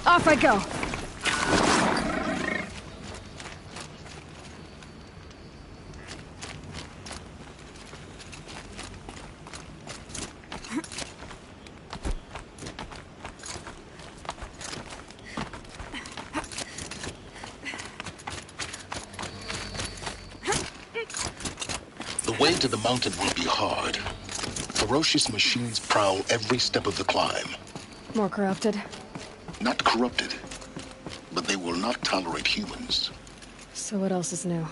Off I go. The way to the mountain will be hard. Ferocious machines prowl every step of the climb. More corrupted? Not corrupted, but they will not tolerate humans. So what else is new?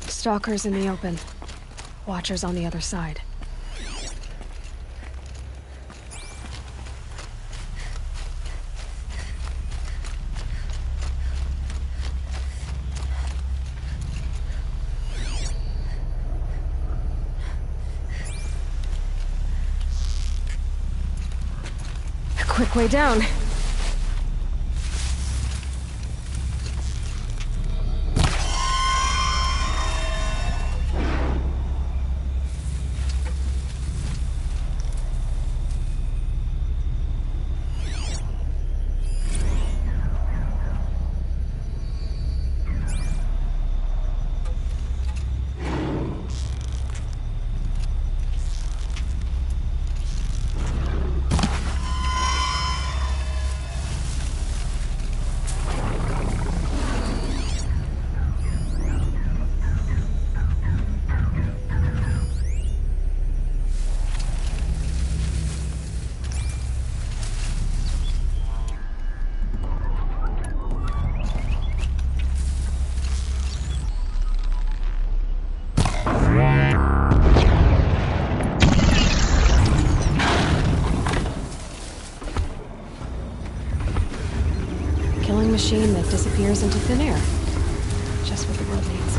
Stalkers in the open. Watchers on the other side. A quick way down. Killing machine that disappears into thin air. Just what the world needs.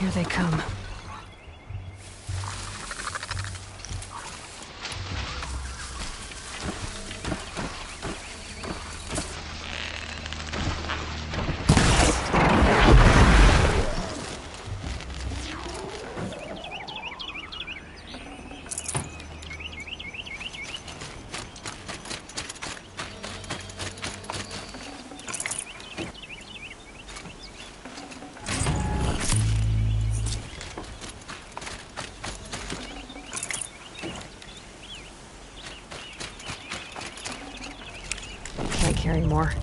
Here they come. Can't carry more.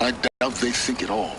I doubt they think at all.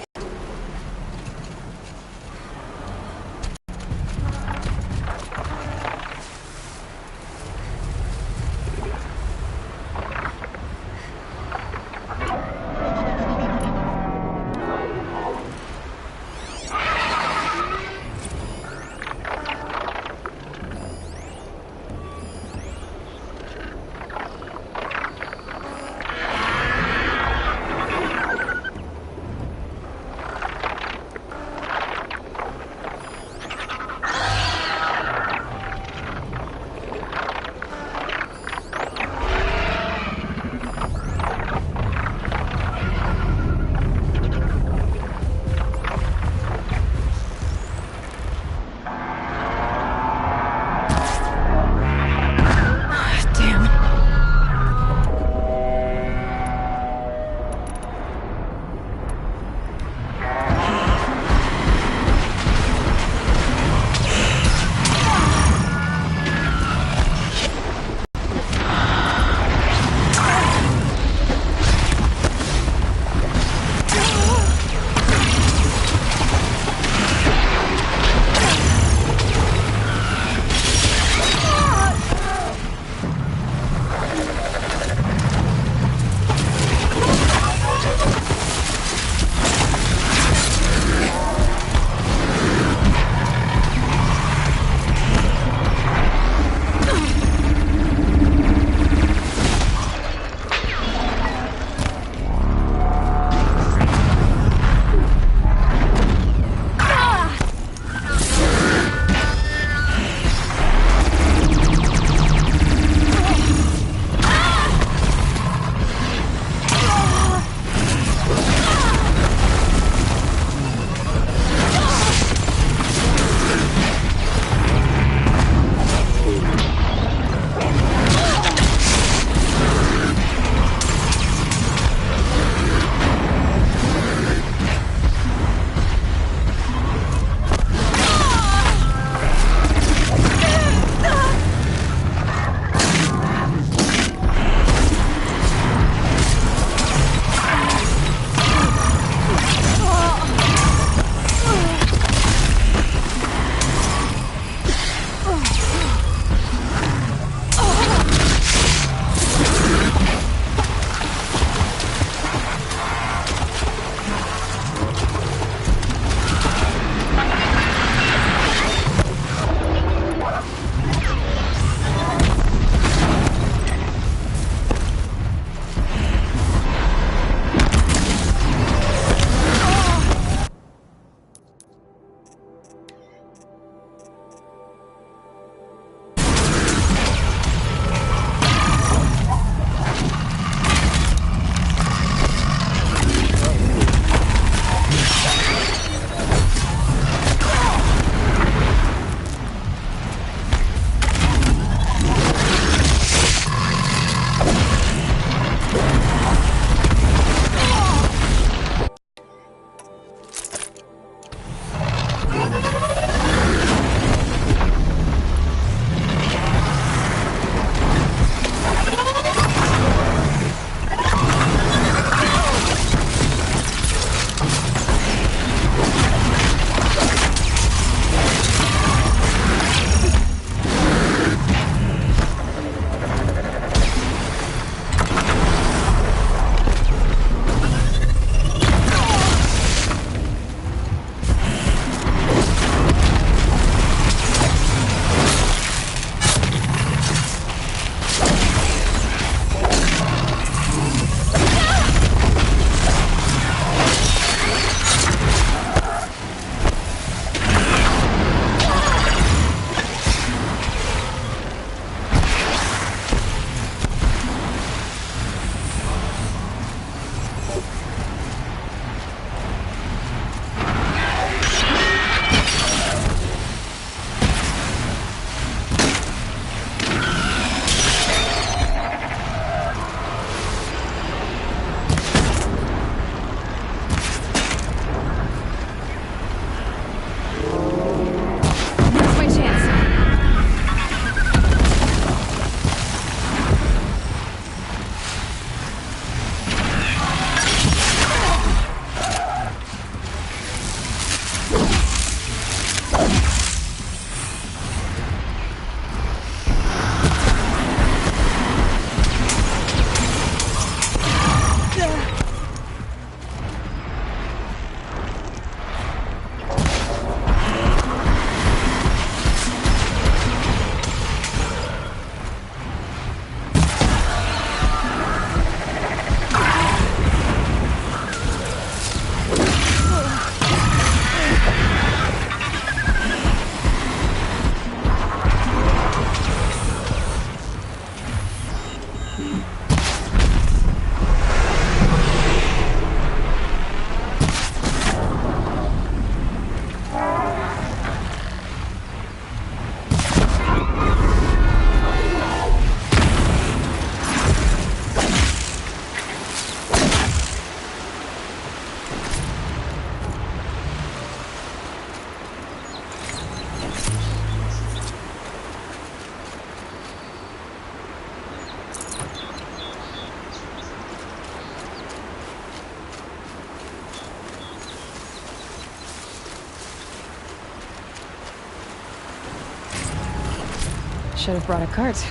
Should have brought a cart.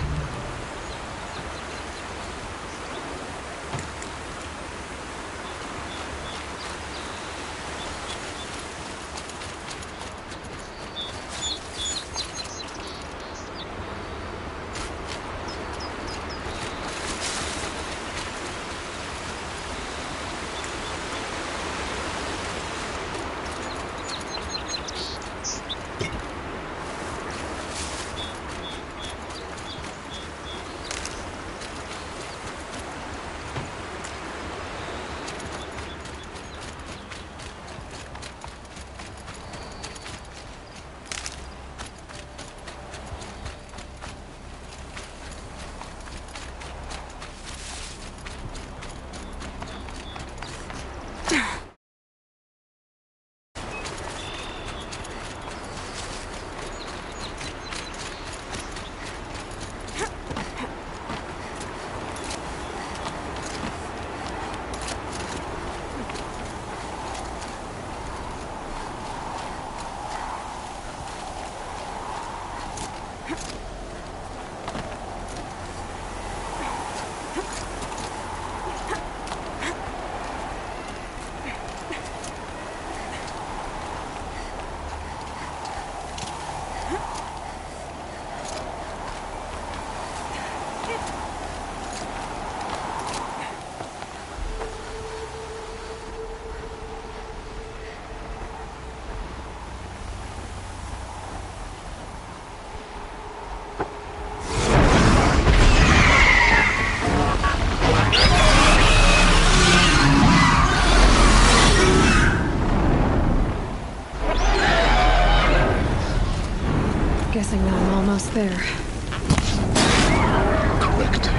Guessing that I'm almost there. Correct.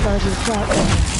far as your plot goes.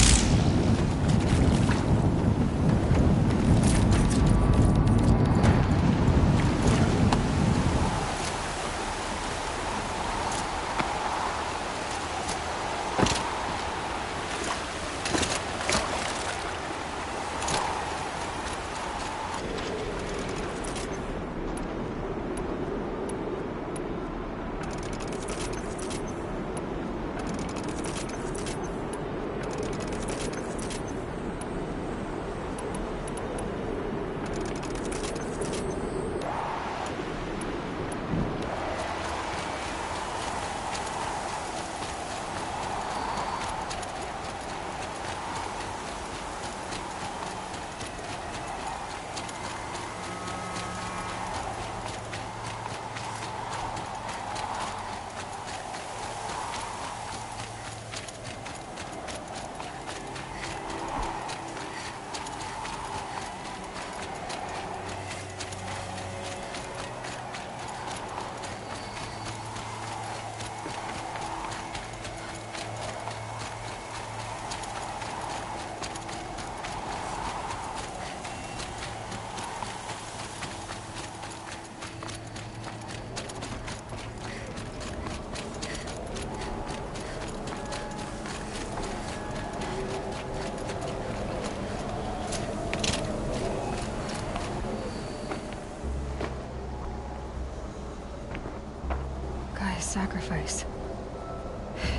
Sacrifice.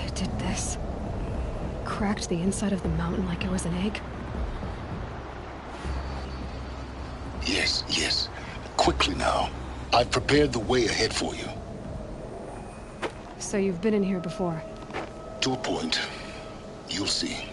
It did this. Cracked the inside of the mountain like it was an egg. Yes, yes. Quickly now. I've prepared the way ahead for you. So you've been in here before? To a point. You'll see.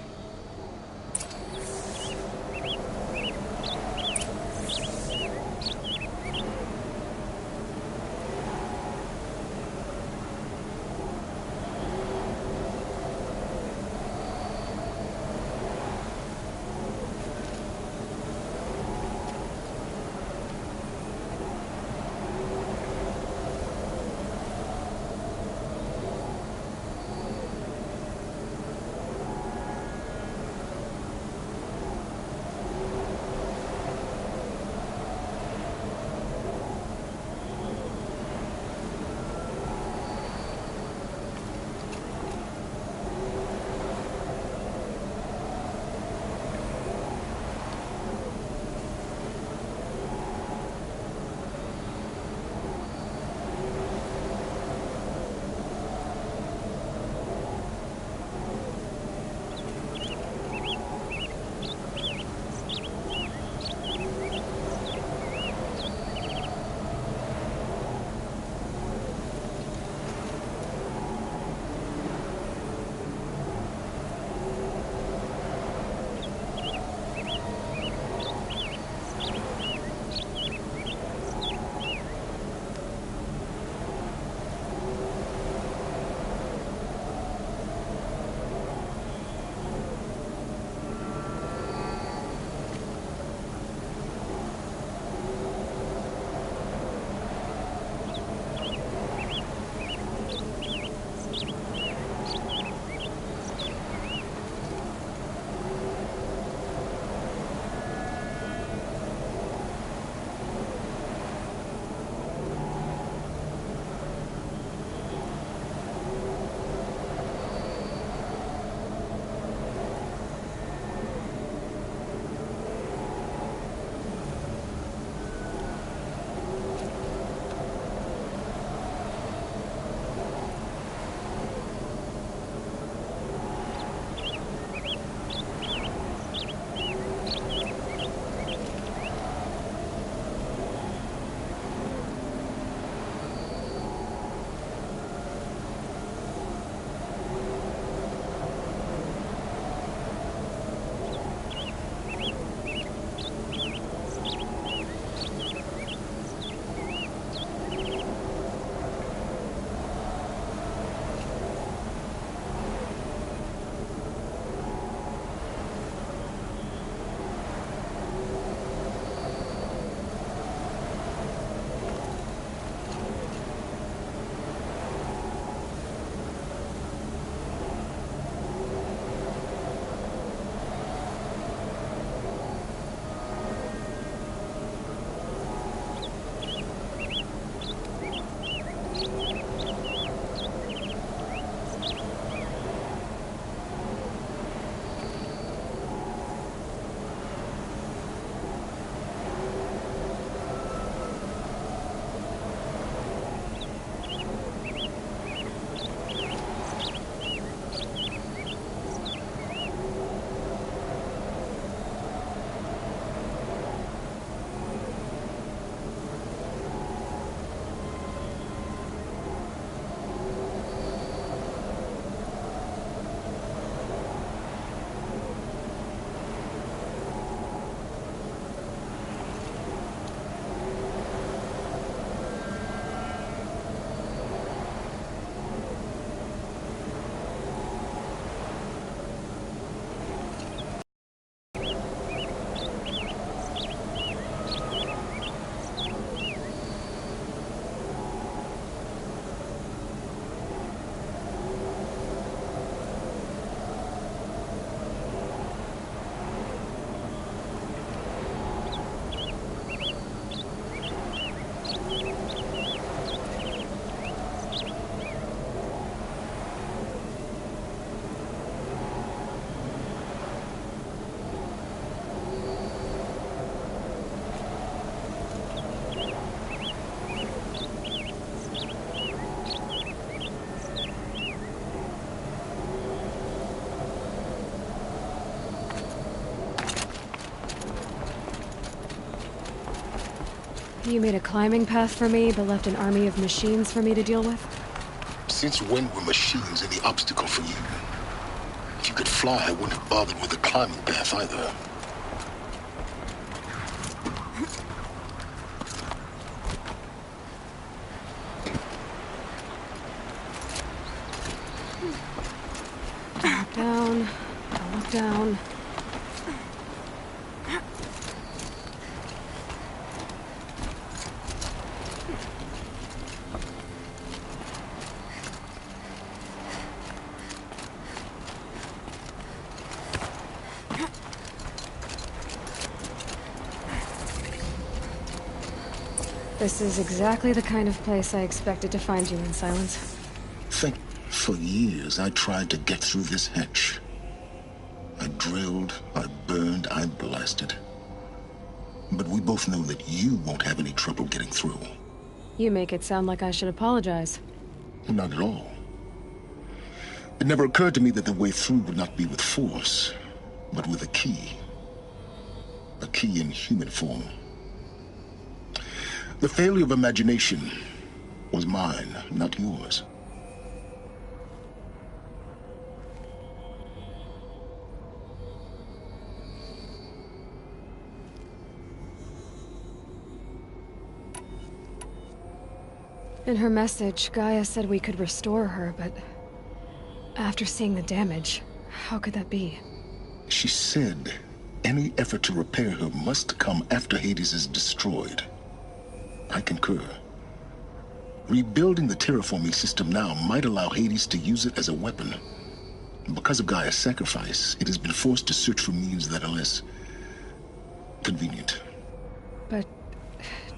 You made a climbing path for me, but left an army of machines for me to deal with? Since when were machines any obstacle for you? If you could fly, I wouldn't have bothered with the climbing path either. Look down. Look down. This is exactly the kind of place I expected to find you in, Silence. For years, I tried to get through this hatch. I drilled, I burned, I blasted. But we both know that you won't have any trouble getting through. You make it sound like I should apologize. Not at all. It never occurred to me that the way through would not be with force, but with a key. A key in human form. The failure of imagination was mine, not yours. In her message, Gaia said we could restore her, but after seeing the damage, how could that be? She said any effort to repair her must come after Hades is destroyed. I concur. Rebuilding the terraforming system now might allow Hades to use it as a weapon. Because of Gaia's sacrifice, it has been forced to search for means that are less convenient. But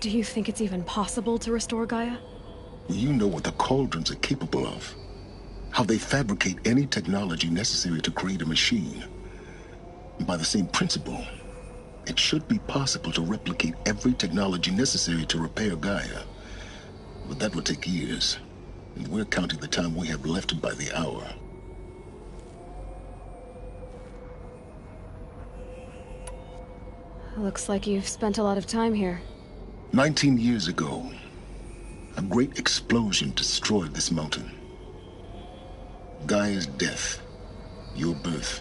do you think it's even possible to restore Gaia? You know what the Cauldrons are capable of. How they fabricate any technology necessary to create a machine. By the same principle, it should be possible to replicate every technology necessary to repair Gaia. But that would take years, and we're counting the time we have left by the hour. Looks like you've spent a lot of time here. 19 years ago, a great explosion destroyed this mountain. Gaia's death, your birth.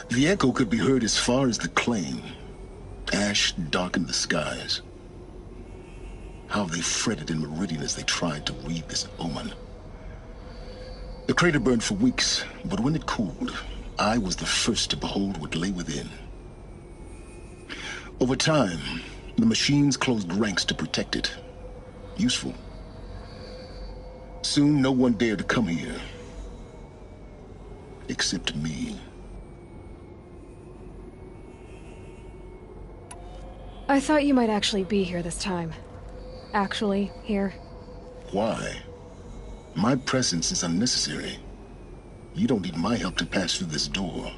The echo could be heard as far as the claim. Ash darkened the skies. How they fretted in Meridian as they tried to read this omen. The crater burned for weeks, but when it cooled, I was the first to behold what lay within. Over time, the machines closed ranks to protect it. Useful. Soon, no one dared to come here. Except me. I thought you might actually be here this time. Actually, here. Why? My presence is unnecessary. You don't need my help to pass through this door.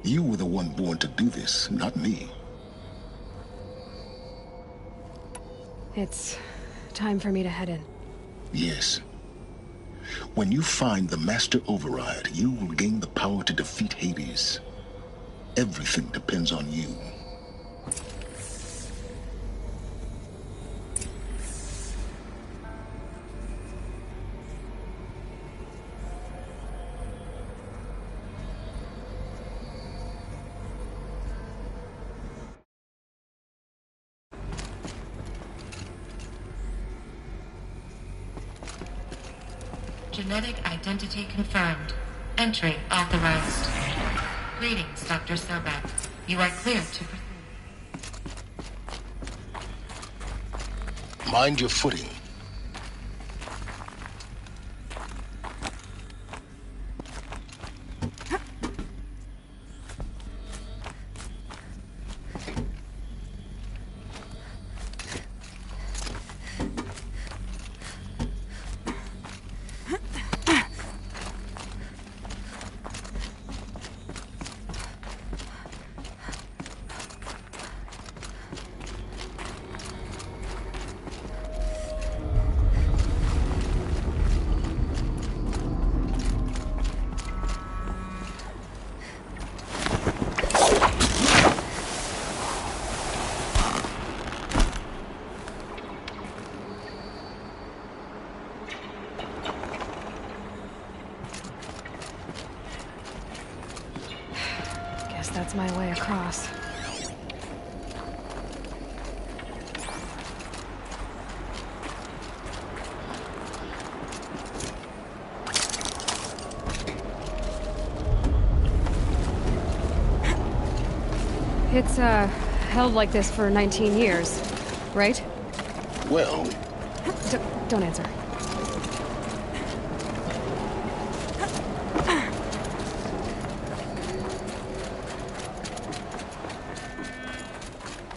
You were the one born to do this, not me. It's time for me to head in. Yes. When you find the Master Override, you will gain the power to defeat Hades. Everything depends on you. Genetic identity confirmed. Entry authorized. Greetings, Dr. Sobek. You are clear to proceed. Mind your footing. that's my way across. It's, held like this for 19 years, right? Well, Don't answer.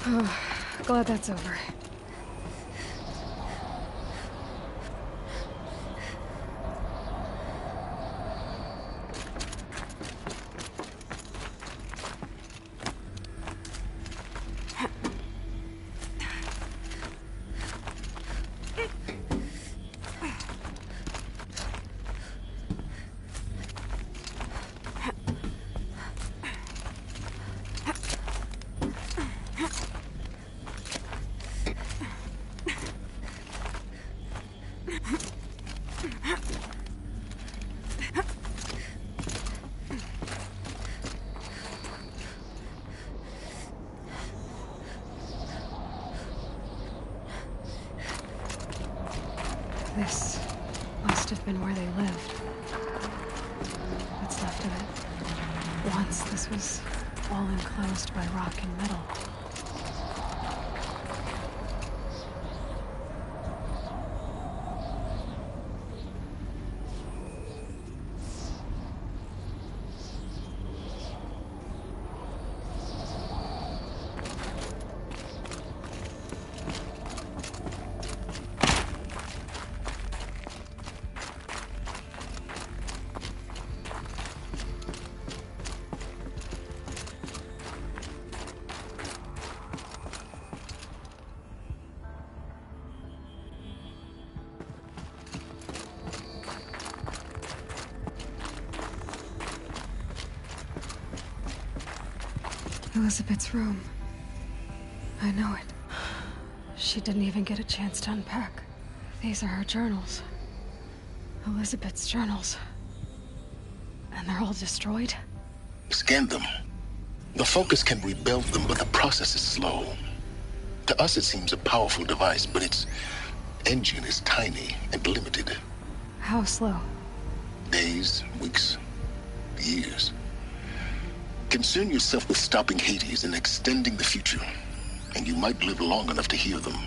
Oh, glad that's over. This must have been where they lived. What's left of it. Once this was all enclosed by rock and metal. Elizabeth's room. I know it. She didn't even get a chance to unpack. These are her journals. Elizabeth's journals. And they're all destroyed? scan them. The Focus can rebuild them, but the process is slow. To us, it seems a powerful device, but its engine is tiny and limited. How slow? Days, weeks, years. Concern yourself with stopping Hades and extending the future, and you might live long enough to hear them.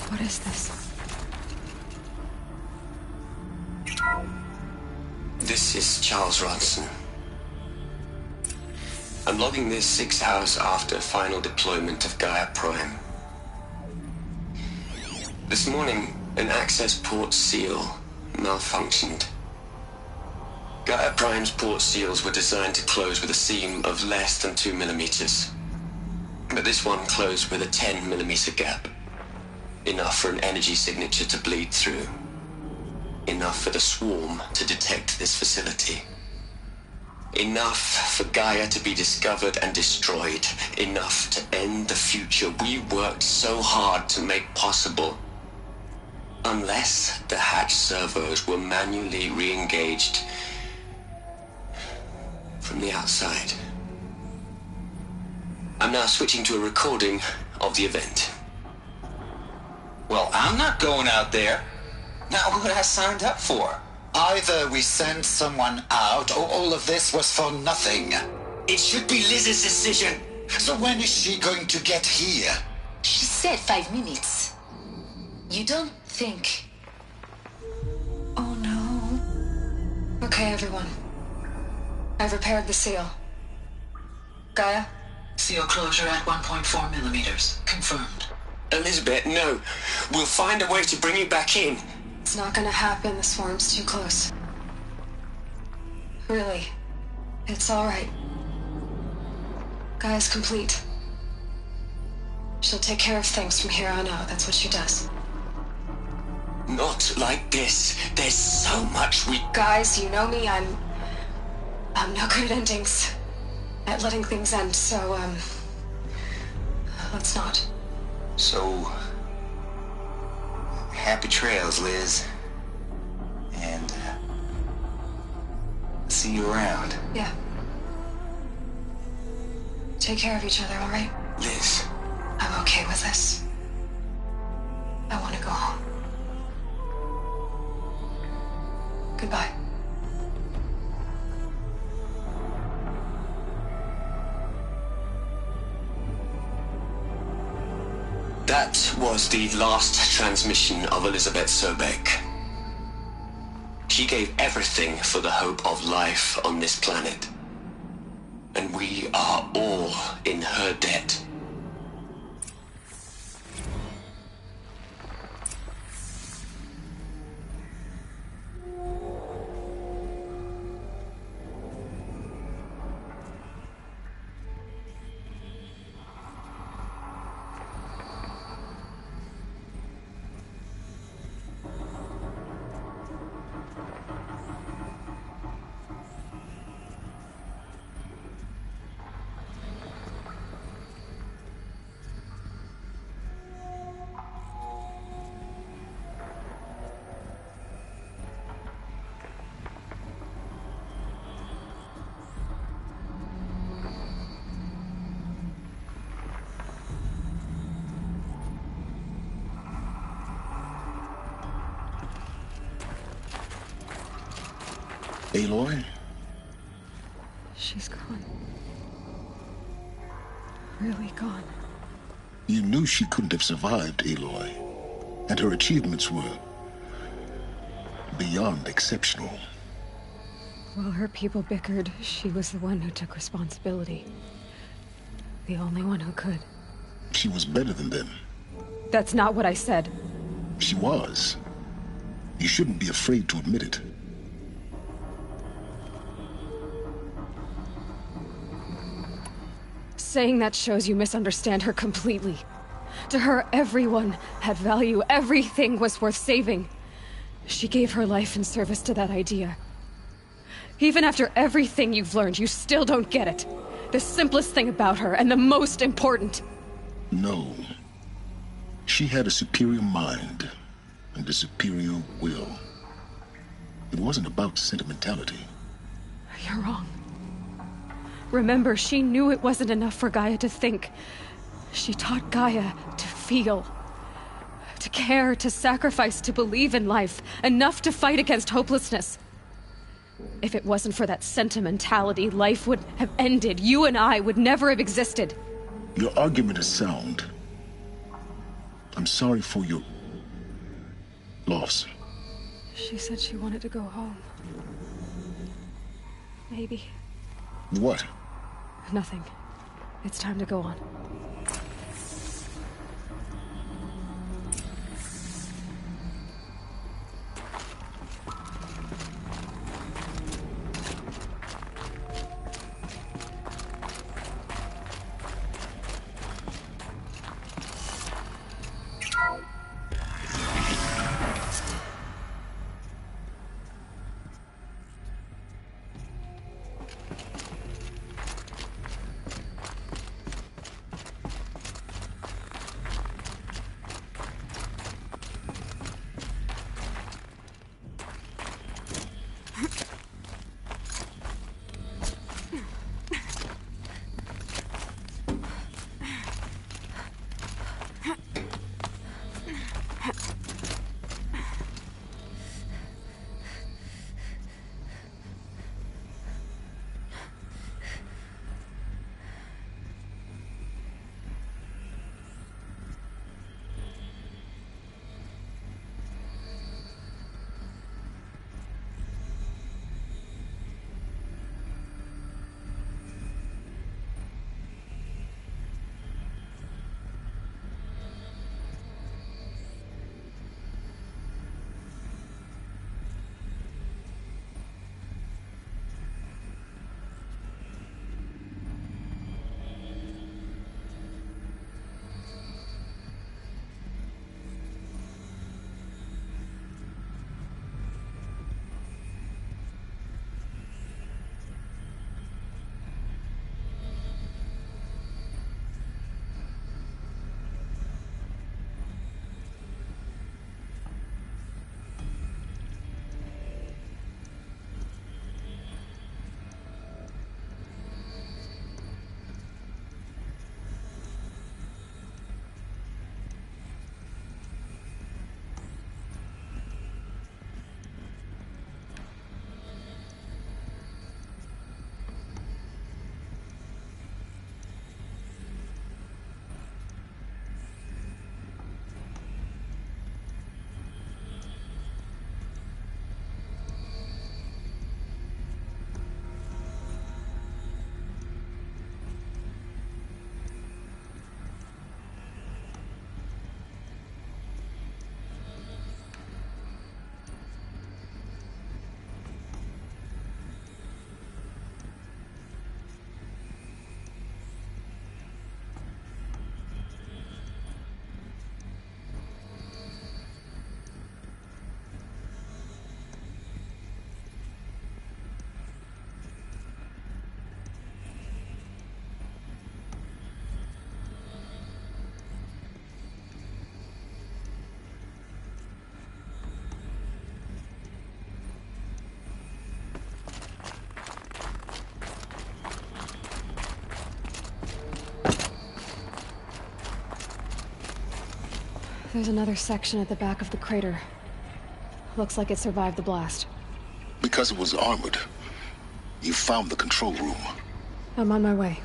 What is this? This is Charles Ronson. I'm logging this 6 hours after final deployment of Gaia Prime. This morning, an access port seal malfunctioned. Gaia Prime's port seals were designed to close with a seam of less than 2 millimeters. But this one closed with a 10 millimeter gap. Enough for an energy signature to bleed through. Enough for the swarm to detect this facility. Enough for Gaia to be discovered and destroyed. Enough to end the future we worked so hard to make possible. Unless the hatch servos were manually re-engaged from the outside. I'm now switching to a recording of the event. Well, I'm not going out there. Now, what I signed up for? Either we send someone out, or all of this was for nothing. It should be Liz's decision. So when is she going to get here? She said 5 minutes. You don't think... Oh no. Okay, everyone. I've repaired the seal. Gaia? Seal closure at 1.4 millimeters. Confirmed. Elizabeth, no. We'll find a way to bring you back in. It's not gonna happen. The swarm's too close. Really. It's all right. Gaia's complete. She'll take care of things from here on out. That's what she does. Not like this. There's so much we... Guys, you know me. I'm no good at endings. At letting things end, so, let's not. So... happy trails, Liz. And... see you around. Yeah. Take care of each other, all right? Liz. I'm okay with this. I want to go home. Goodbye. That was the last transmission of Elizabeth Sobek. She gave everything for the hope of life on this planet. And we are all in her debt. Aloy? She's gone. Really gone. You knew she couldn't have survived, Aloy. And her achievements were... beyond exceptional. While her people bickered, she was the one who took responsibility. The only one who could. She was better than them. That's not what I said. She was. You shouldn't be afraid to admit it. Saying that shows you misunderstand her completely. To her, everyone had value. Everything was worth saving. She gave her life in service to that idea. Even after everything you've learned, you still don't get it. The simplest thing about her, and the most important. No. She had a superior mind and a superior will. It wasn't about sentimentality. You're wrong. Remember, she knew it wasn't enough for Gaia to think. She taught Gaia to feel. To care, to sacrifice, to believe in life. Enough to fight against hopelessness. If it wasn't for that sentimentality, life would have ended. You and I would never have existed. Your argument is sound. I'm sorry for your... loss. She said she wanted to go home. Maybe. What? Nothing. It's time to go on. There's another section at the back of the crater. Looks like it survived the blast. Because it was armored, you found the control room. I'm on my way.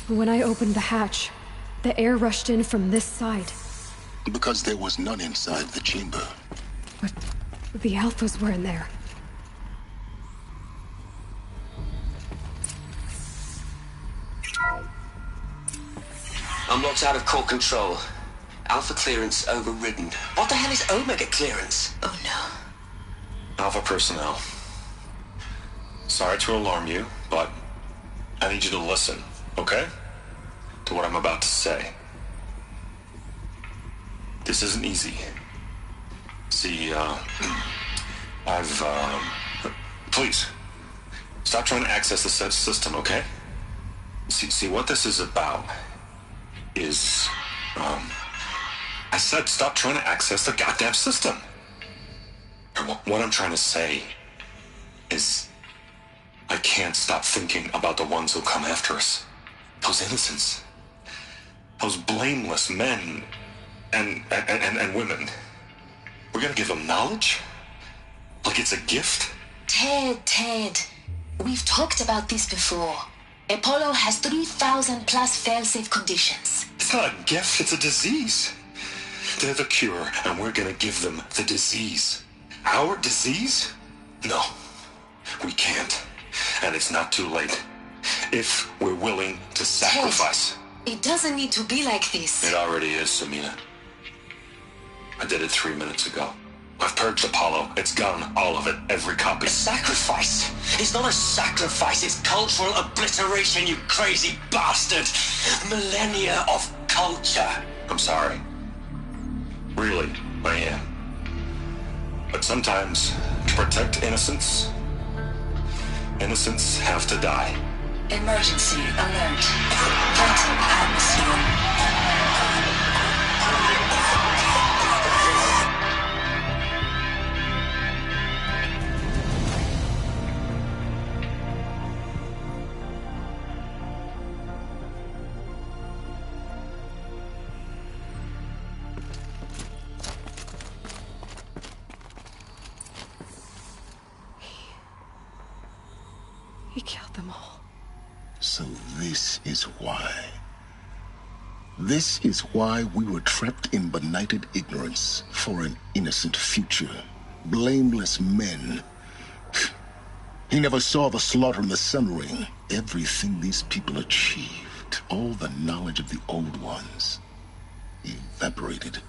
When I opened the hatch, the air rushed in from this side. Because there was none inside the chamber. But the Alphas were in there. I'm locked out of core control. Alpha clearance overridden. What the hell is Omega clearance? Oh no. Alpha personnel. Sorry to alarm you, but I need you to listen, okay? To what I'm about to say. This isn't easy. See, please, stop trying to access the system, okay? See, what this is about is, I said stop trying to access the goddamn system. What I'm trying to say is, I can't stop thinking about the ones who come after us. Those innocents. Those blameless men and women. We're gonna give them knowledge? Like it's a gift? Ted. We've talked about this before. Apollo has 3,000 plus fail-safe conditions. It's not a gift, it's a disease. They're the cure, and we're gonna give them the disease. Our disease? No, we can't. And it's not too late. If we're willing to sacrifice. Ted, it doesn't need to be like this. It already is, Samina. I did it 3 minutes ago. I've purged Apollo. It's gone. All of it. Every copy. A sacrifice? It's not a sacrifice. It's cultural obliteration, you crazy bastard. Millennia of culture. I'm sorry. Really, I am. But sometimes, to protect innocence, innocents have to die. Emergency alert. Vital atmosphere. He killed them all. So this is why. This is why we were trapped in benighted ignorance for an innocent future. Blameless men. He never saw the slaughter in the Sun Ring. Everything these people achieved, all the knowledge of the old ones, evaporated,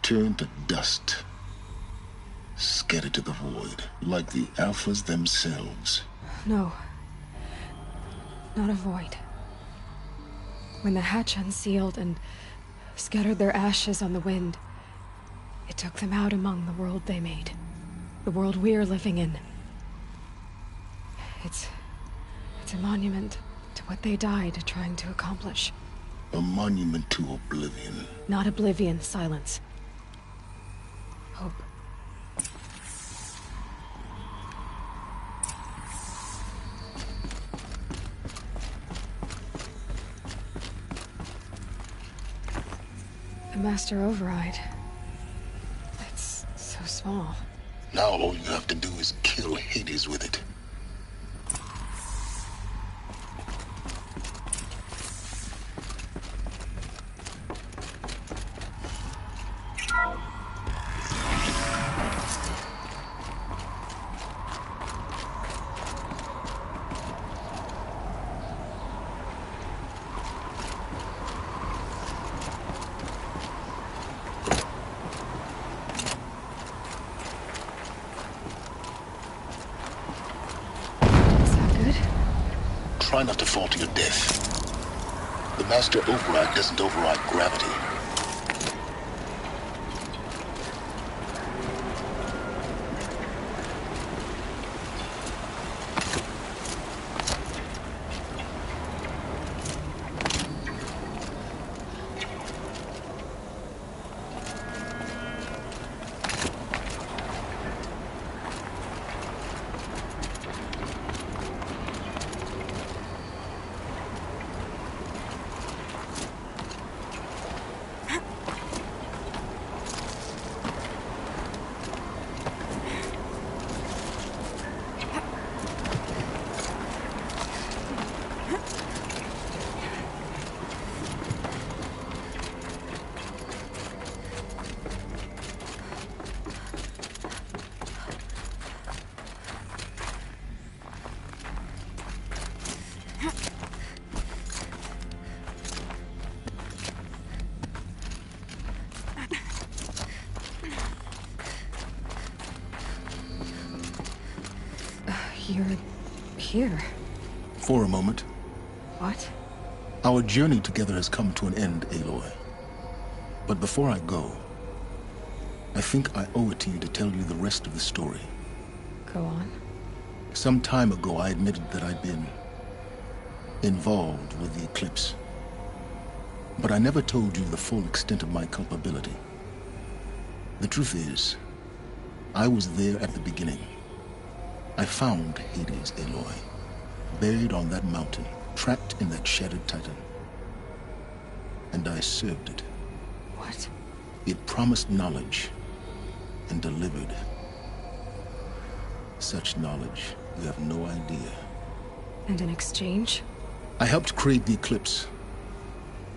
turned to dust, scattered to the void, like the Alphas themselves. No. Not a void. When the hatch unsealed and scattered their ashes on the wind, it took them out among the world they made. The world we're living in. It's a monument to what they died trying to accomplish. A monument to oblivion. Not oblivion, silence. Hope. The Master Override. It's so small. Now all you have to do is kill Hades with it. Try not to fall to your death. The Master Override doesn't override gravity. You're here. For a moment. What? Our journey together has come to an end, Aloy. But before I go, I think I owe it to you to tell you the rest of the story. Go on. Some time ago, I admitted that I'd been involved with the eclipse. But I never told you the full extent of my culpability. The truth is, I was there at the beginning. I found Hades, Aloy, buried on that mountain, trapped in that shattered titan. And I served it. What? It promised knowledge and delivered. Such knowledge, you have no idea. And in exchange? I helped create the eclipse.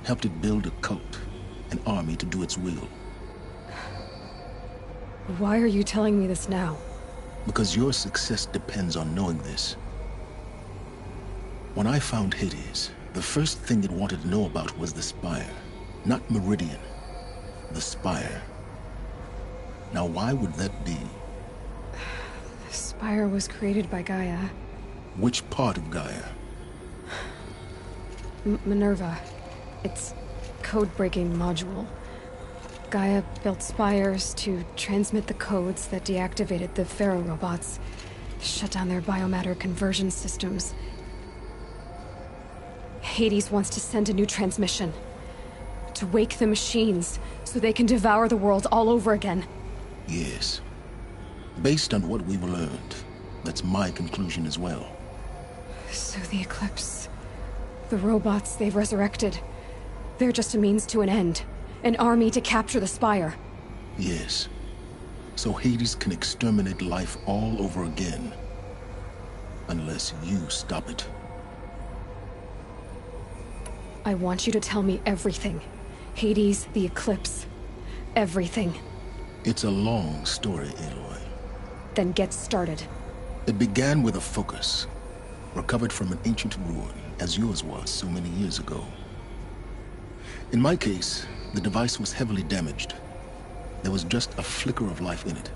Helped it build a cult, an army to do its will. Why are you telling me this now? Because your success depends on knowing this. When I found Hades, the first thing it wanted to know about was the Spire. Not Meridian. The Spire. Now why would that be? The Spire was created by Gaia. Which part of Gaia? Minerva. It's code-breaking module. Gaia built spires to transmit the codes that deactivated the Pharaoh robots, shut down their biomatter conversion systems. Hades wants to send a new transmission. To wake the machines, so they can devour the world all over again. Yes. Based on what we've learned, that's my conclusion as well. So the Eclipse... the robots they've resurrected... they're just a means to an end. An army to capture the Spire. Yes. So Hades can exterminate life all over again. Unless you stop it. I want you to tell me everything. Hades, the Eclipse. Everything. It's a long story, Aloy. Then get started. It began with a focus. Recovered from an ancient ruin, as yours was so many years ago. In my case, the device was heavily damaged. There was just a flicker of life in it.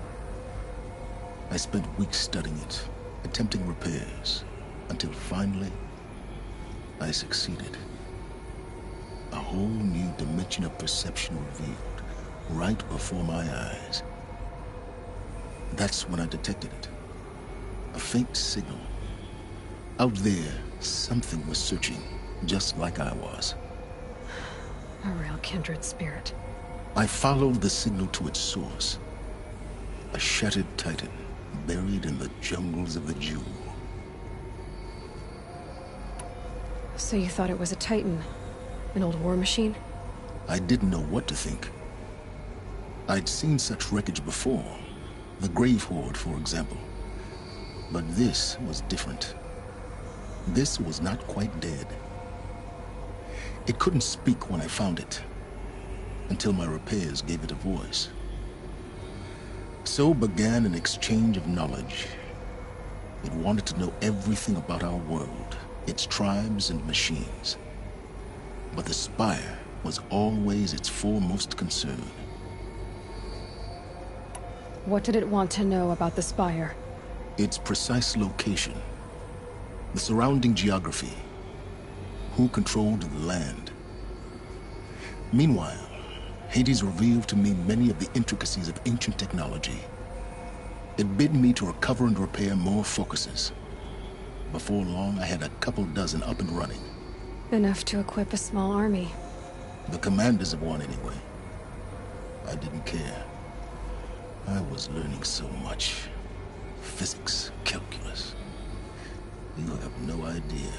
I spent weeks studying it, attempting repairs, until finally, I succeeded. A whole new dimension of perception revealed, right before my eyes. That's when I detected it. A faint signal. Out there, something was searching, just like I was. A real kindred spirit. I followed the signal to its source. A shattered titan, buried in the jungles of the Jewel. So you thought it was a titan? An old war machine? I didn't know what to think. I'd seen such wreckage before. The Grave Horde, for example. But this was different. This was not quite dead. It couldn't speak when I found it, until my repairs gave it a voice. So began an exchange of knowledge. It wanted to know everything about our world, its tribes and machines. But the Spire was always its foremost concern. What did it want to know about the Spire? Its precise location, the surrounding geography, who controlled the land. Meanwhile, Hades revealed to me many of the intricacies of ancient technology. It bid me to recover and repair more focuses. Before long, I had a couple dozen up and running. Enough to equip a small army. The commanders of one, anyway. I didn't care. I was learning so much. Physics, calculus. You have no idea.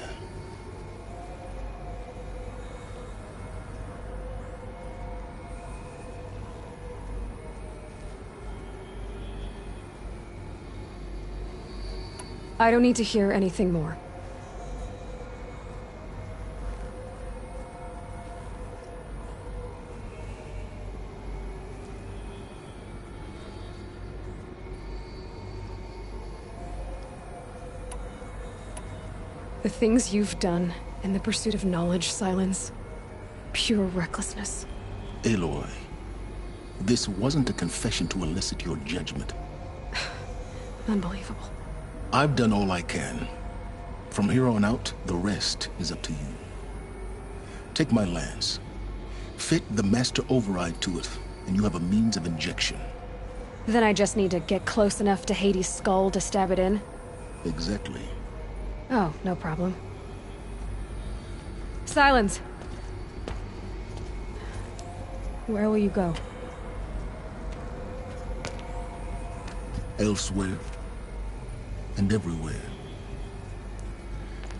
I don't need to hear anything more. The things you've done in the pursuit of knowledge, Silence. Pure recklessness. Aloy, this wasn't a confession to elicit your judgment. Unbelievable. I've done all I can. From here on out, the rest is up to you. Take my lance. Fit the master override to it, and you have a means of injection. Then I just need to get close enough to Hades' skull to stab it in? Exactly. Oh, no problem. Silence! Where will you go? Elsewhere. And everywhere.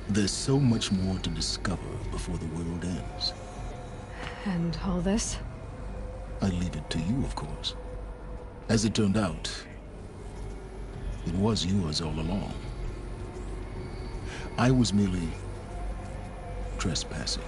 There's so much more to discover before the world ends. And all this? I leave it to you, of course. As it turned out, it was yours all along. I was merely trespassing.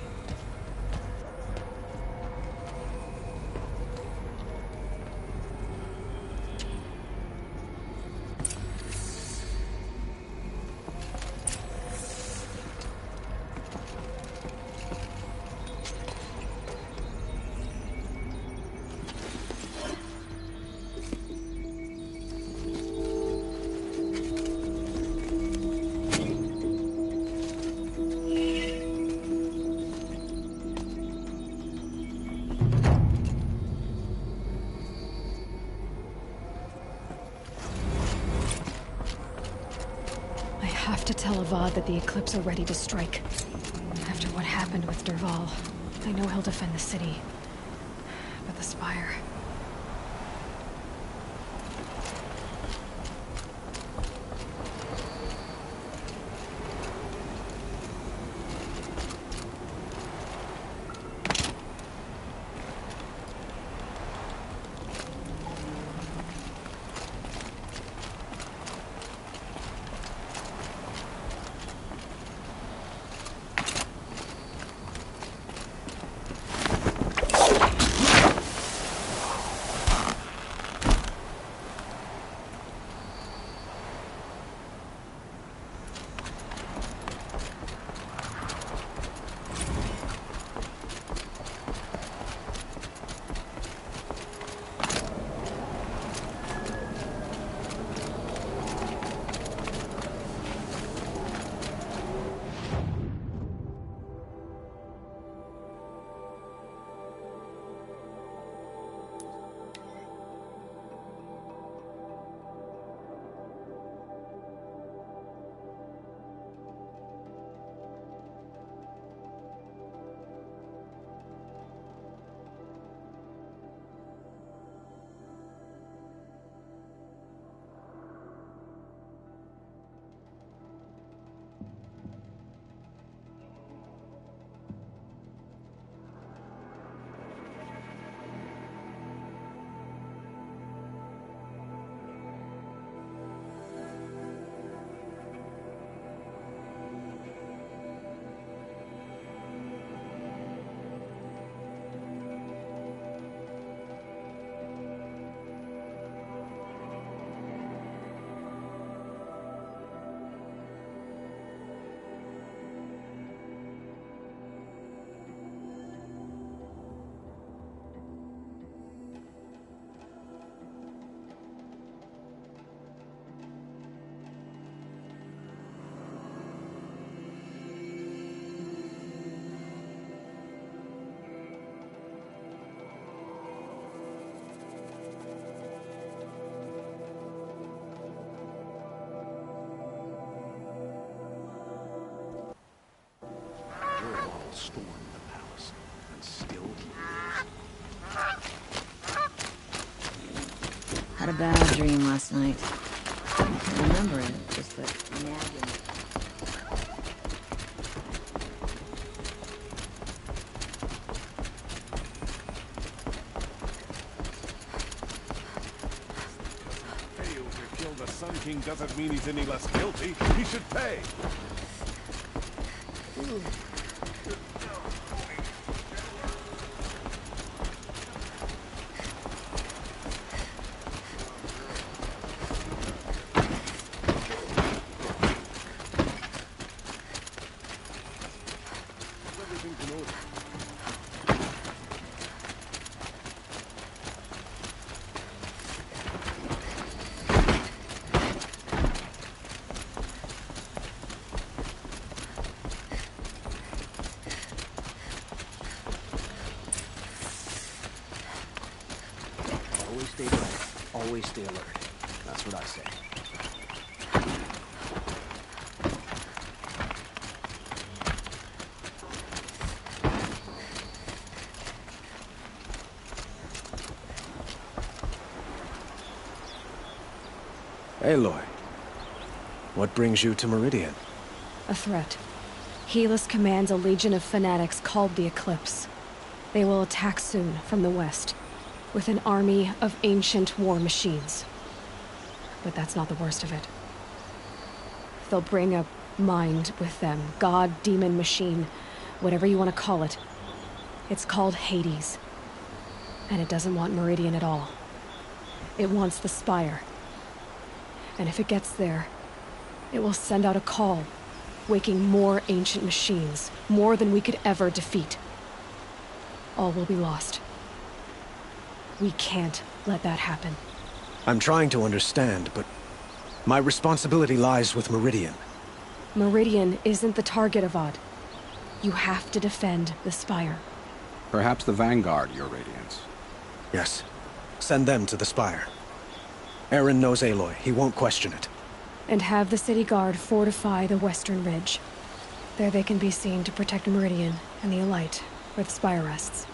Tell Avad that the Eclipse are ready to strike. After what happened with Dervahl, I know he'll defend the city. But the Spire... stormed the palace, and still Had a bad dream last night. I can't remember it, just that nagging. failed to kill the Sun King doesn't mean he's any less guilty. He should pay. Everything's in order. Always stay ready. Always stay alert. That's what I say. Aloy, what brings you to Meridian? A threat. Helis commands a legion of fanatics called the Eclipse. They will attack soon from the west, with an army of ancient war machines. But that's not the worst of it. They'll bring a mind with them, god, demon, machine, whatever you want to call it. It's called Hades. And it doesn't want Meridian at all. It wants the Spire. And if it gets there, it will send out a call, waking more ancient machines, more than we could ever defeat. All will be lost. We can't let that happen. I'm trying to understand, but my responsibility lies with Meridian. Meridian isn't the target, Avad. You have to defend the Spire. Perhaps the Vanguard, Your Radiance. Yes. Send them to the Spire. Aaron knows Aloy. He won't question it. And have the city guard fortify the western ridge. There they can be seen to protect Meridian and the Elite, where the Spire rests.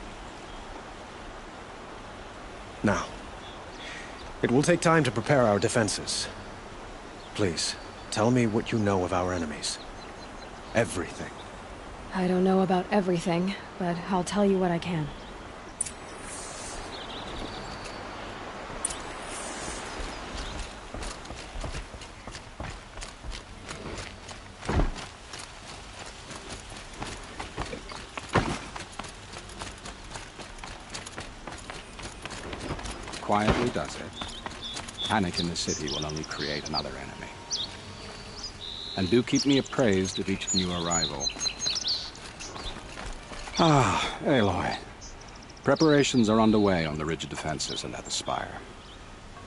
Now, it will take time to prepare our defenses. Please, tell me what you know of our enemies. Everything. I don't know about everything, but I'll tell you what I can. Quietly does it. Panic in the city will only create another enemy. And do keep me appraised of each new arrival. Ah, Aloy. Preparations are underway on the ridge defenses and at the Spire.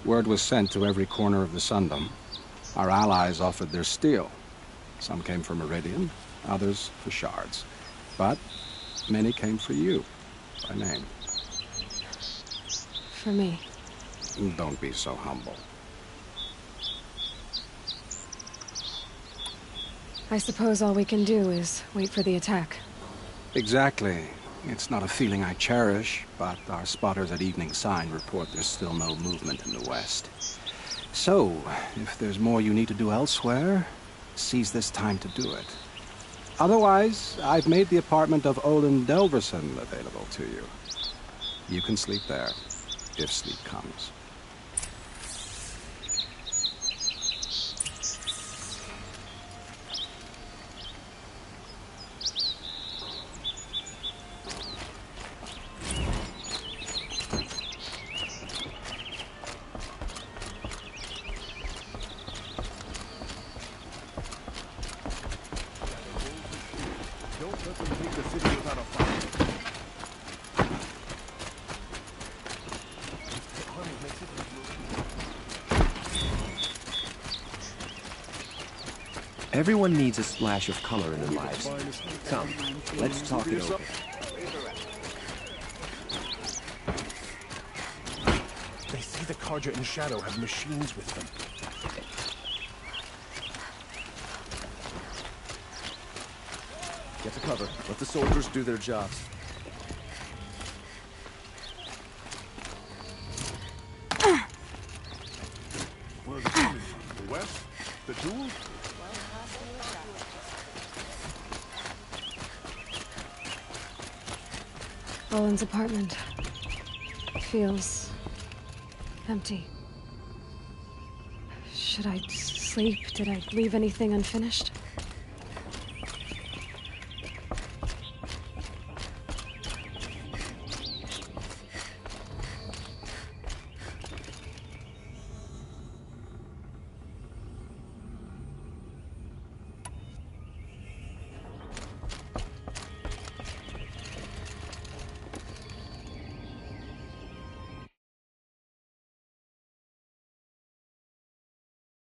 Word was sent to every corner of the Sundom. Our allies offered their steel. Some came for Meridian, others for shards. But many came for you, by name. For me. Don't be so humble. I suppose all we can do is wait for the attack. Exactly. It's not a feeling I cherish, but our spotters at Evening Sign report there's still no movement in the west. So, if there's more you need to do elsewhere, seize this time to do it. Otherwise, I've made the apartment of Olin Delverson available to you. You can sleep there, if sleep comes. Everyone needs a splash of color in their lives. Come, let's talk it over. They say the Karja and Shadow have machines with them. Get to cover. Let the soldiers do their jobs. Where's it coming from? The west? The tools? Owen's apartment. Feels empty. Should I sleep? Did I leave anything unfinished?